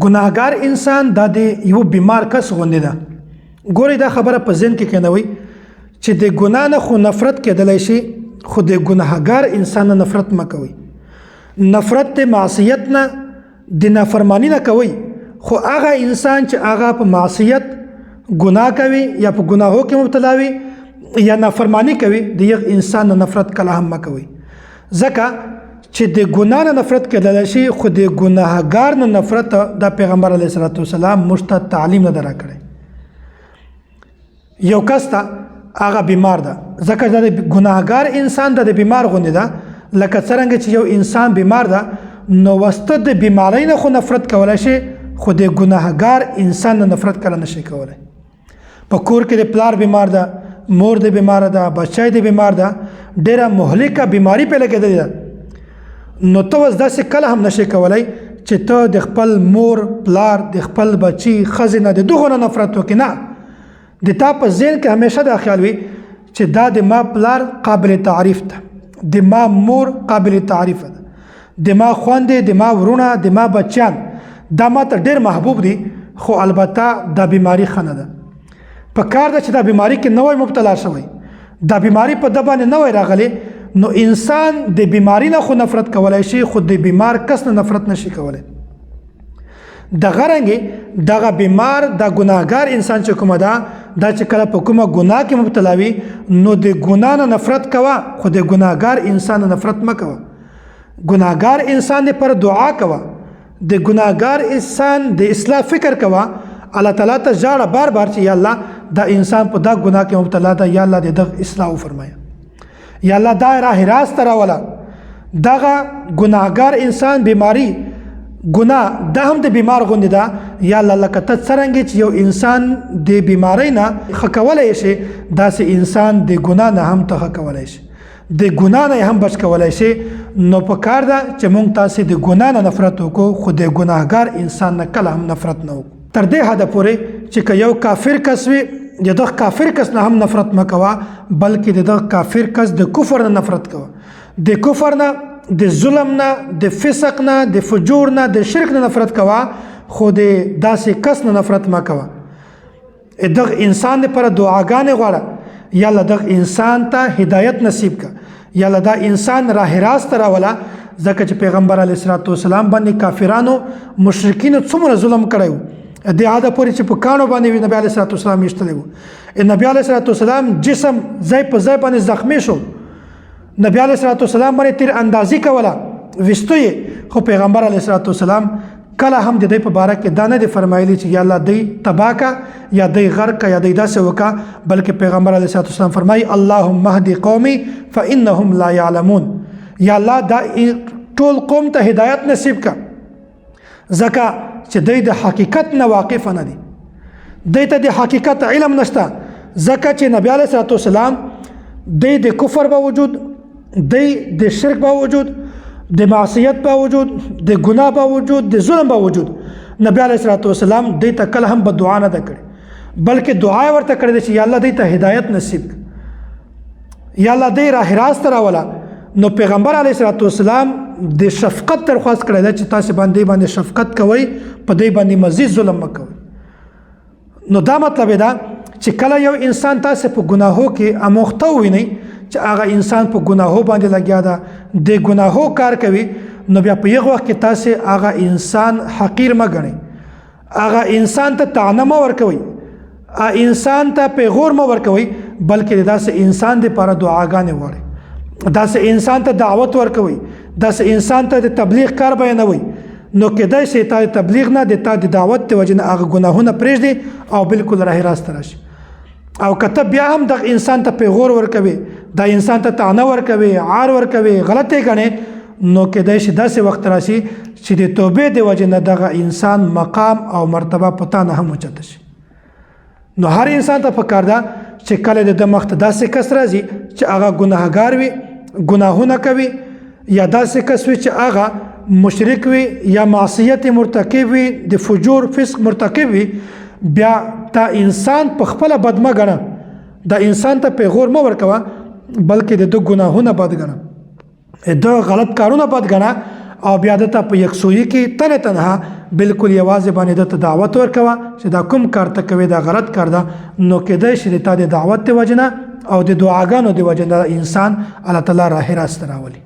ګناهګار انسان دا د یو بیمار کس غوندې ده. ګورئ دا خبره په ذهن کې کېنوئ چې د ګناه نه خو نفرت کېدلی شي، خو د ګناهګار انسان نه نفرت مه کوئ. نفرت د معصیت نه د نافرمانی نه کوئ، خو هغه انسان چې هغه په معصیت ګناه کوي یا په ګناهو کې مبتلا وي یا نافرمانی کوي، د یو انسان نه نفرت کله هم مه کوئ. ځکه چې د ګناه نه نفرت کېدلی شي، خو د ګناهګار نه نفرت د پیغمبر علیه الصلاة والسلام موږ ته تعلیم نه ده راکړی. یو کس ته هغه بیمار ده، ځکه دا د ګناهګار انسان د بیمار غوندې ده. لکه څرنګه چې یو انسان بیمار ده، نو وسته د بیمارۍ نه خو نفرت کولی شي، خو د ګناهګار انسان نه نفرت کله نشي کولی. په کور کې د پلار بیمار ده، مور د بیمار ده، بچی د بیمار ده، ډیره مهلکه بیماری پې لګېدلې ده، نو ته اوس داسې کله هم نشي کولی چې ته د خپل مور پلار د خپل بچي ښځې نه د دغو نه نفرت وکړې. نه، د تا په ذهن کې همیشه دا خیال وي چې دا د ما پلار قابل تعریف ده، د ما مور قابل تعریف ده، د ما خویندې، د ما ورونه، د ما بچیان دا ما ته ډېر محبوب دي. خو البته دا بیماری ښه نه ده. په کار ده چې دا بیماری کې نه وای مبتلا شوی، دا بیماری په ده باندې نه وای راغلی، نو انسان د بیماری نه خو نفرت کولی شي، خو د بیمار کس نه نفرت نشي کولی. دغه رنګې دغه بیمار د ګناهګار انسان چې کومه ده، دا چې کله په کومه ګناه کې مبتلا وي، نو د ګناه نه نفرت کوه، خو د ګناهګار انسان نه نفرت مه کوه. ګناهګار انسان لپاره دعا کوه، د ګناهګار انسان د اصلاح فکر کوه، الله تعالی ته ژاړه بار بار چې یا الله دا انسان په دا ګناه کې مبتلا ده، یا الله د دغه اصلاح وفرمایه، یا الله دا راه راست راوله. دغه ګناهګار انسان بیماری ګناه دا هم د بیمار غوندې ده. یا الله لکه ته څرنګه چې یو انسان د بیماری نه ښه کولی شي، داسې انسان د ګناه نه هم ته ښه کولی شي، د ګناه نه هم بچ کولی شي. نو په کار ده چې موږ تاسې د ګناه نه نفرت وکړو، خو د ګناهګار انسان نه کله هم نفرت نه وکړو. تر دې حده پورې چې که یو کافر کس وي، د دغه کافر کس نه هم نفرت مه کوه، بلکې د دغه کافر کس د کفر نه نفرت کوه. د کفر نه، د ظلم نه، د فسق نه، د فجور نه، د شرک نه نفرت کوه، خو د داسې کس نه نفرت مه کوه. دغه انسان لپاره دعاګانې غواړه، یا الله دغه انسان ته هدایت نصیب کړه، یا الله دا انسان راه راست راوله. ځکه چې پیغمبر علیه الصلاة والسلام باندې کافرانو مشرکینو څومره ظلم کړی و، د عاده پورې چې په کانو باندې نبی علیه الصلاة والسلام ایښتلی و. نبی علیه الصلاة والسلام جسم ځای په ځای باندې زخمی شو، نبی علیه الصلاة والسلام باندې تیر اندازي کوله، ویستو یې، خو پیغمبر علیه الصلاة والسلام کله هم د دې په باره کې دا نه دی فرمایلی چې یا الله دی تباه کا یا دی غرق کا یا دی داسې وکړه، بلکې پیغمبر علیه الصلاة والسلام فرمایي اللهم اهد قومي فانهم لا يعلمون. یا الله دا ټول قوم ته هدایت نصیب کا، ځکه چې دوی د حقیقت نه واقف نه دي، دوی ته د حقیقت علم نشته. ځکه چې نبی علیه الصلاة والسلام دوی د کفر باوجود، دوی د شرک باوجود، د معصیت باوجود، د ګناه باوجود، د ظلم باوجود، نبی علیه الصلاة والسلام دوی ته کله هم بد دعا نه ده کړې، بلکې دعا یې ورته کړې ده چې یا الله دوی ته هدایت نصیب کړه، یا الله دوی راه راست راوله. نو پیغمبر علیه الصلاة والسلام د شفقت درخواست کړی ده چې تاسې باندې شفقت کوئ، په دوی باندې مزید ظلم مه کوئ. نو دا مطلب دا چې کله یو انسان تاسې په ګناهو کې اموخته ووینئ چې هغه انسان په ګناهو باندې لګیا ده، د ګناهو کار کوي، نو بیا په یغه وخت کې تاسې هغه انسان حقیر مه ګڼئ، هغه انسان ته طعنه مه ورکوئ، انسان ته پیغور مه ورکوئ، بلکې د داسې انسان دپاره دعاګانې غواړئ، داسې انسان ته دعوت ورکوئ، داسې انسان ته د تبلیغ کار بیانوئ. نو کېدای شي تا د تبلیغ نه، د تا د دعوت د وجې نه هغه ګناهونه پرېږدي او بالکل راه راست راشي. او که ته بیا هم دغه انسان ته پیغور ورکوي، دا انسان ته طعنه ورکوي، عار ورکوي، غلط یې ګڼې، نو کېدای شي داسې وخت راشي چې د توبې د وجې نه دغه انسان مقام او مرتبه په تا نه هم اوچته شي. نو هر انسان ته پکار ده چې کله د مخ ته داسې کس راځي چې هغه ګناهګار وي، ګناهونه کوي، یا داسې کس وي چې هغه مشرک وي یا معصیت مرتکب وي، د فجور فسق مرتکب وي، بیا تا انسان په خپله بد مه ګڼه، دا انسان ته پیغور مه ورکوه، بلکې د ده ګناهونه بد ګڼه، د غلط کارونه بد ګڼه، او بیا د ته په یکسویي کې تنها بالکل یوازې باندې د دعوت ورکوه چې دا کوم کار ته کوي دا غلط کار ده نو کېدای شي د تا د دعوت د وجنه او د دعاګانو د وجنه انسان الله تعالی راه راست راولي